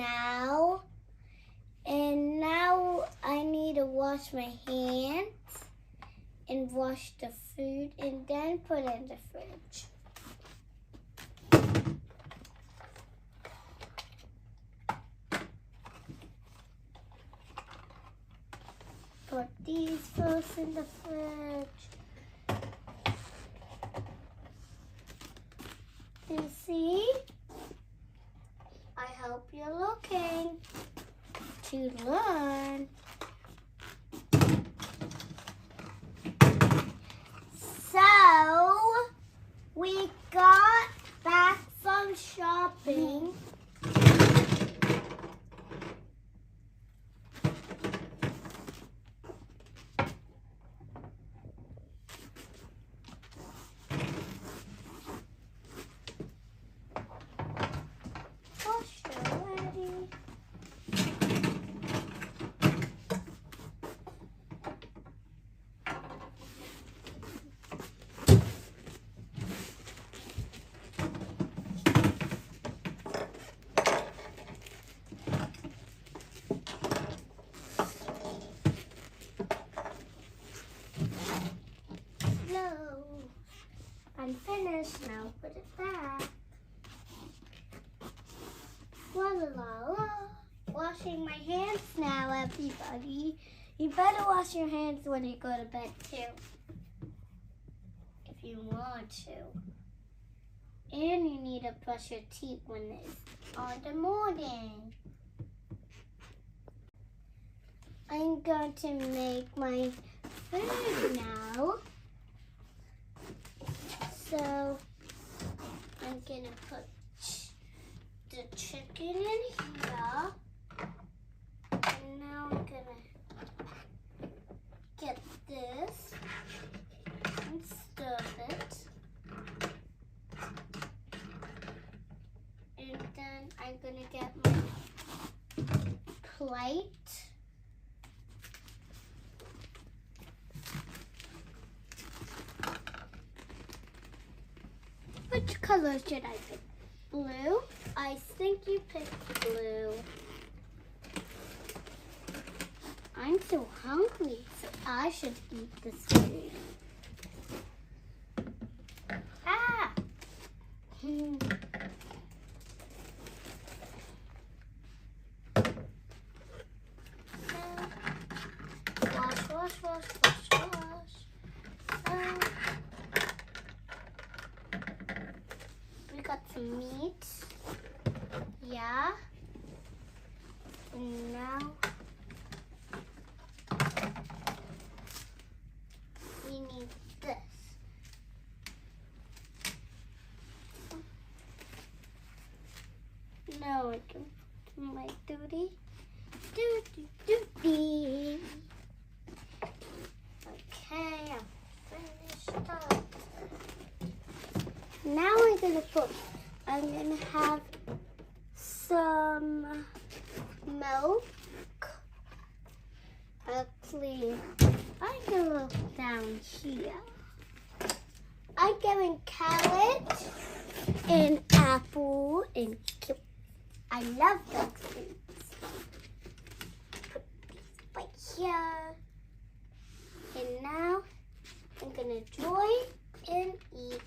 now. And now I need to wash my hands and wash the food and then put it in the fridge. Put these first in the fridge. You see? I hope you're looking to learn. So, we got back from shopping. I'm finished now. Put it back. La la la la. Washing my hands now, everybody. You better wash your hands when you go to bed too, if you want to. And you need to brush your teeth when it's on the morning. I'm going to make my food now. So I'm gonna put the chicken in here. And now I'm gonna get this and stir it. And then I'm gonna get my plate. Which color should I pick? Blue? I think you picked blue. I'm so hungry, so I should eat this food. Ah! Wash. We got some meat. Yeah. And now we need this. Now I can do my duty. Duty. Okay, I'm finished up. Now I'm gonna have some milk. Actually, I'm gonna look down here. I'm getting carrot and apple and I love those foods. Put these right here. And now I'm gonna join and eat.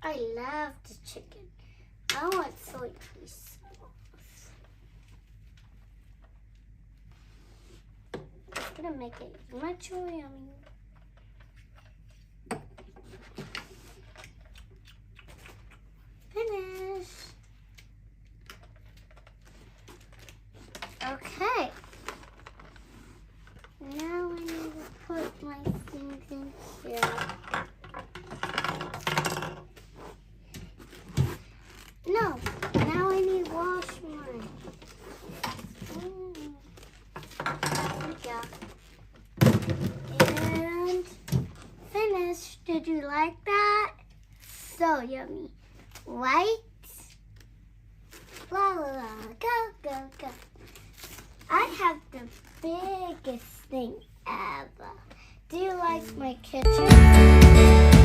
I love the chicken. I want soy sauce. I'm gonna make it much more yummy. Finish. Okay. Now I need to put my things in here. No, now I need to wash mine. Yeah. And finished. Did you like that? So yummy. Right? La la la. Go. I have the biggest thing ever. Do you like my kitchen?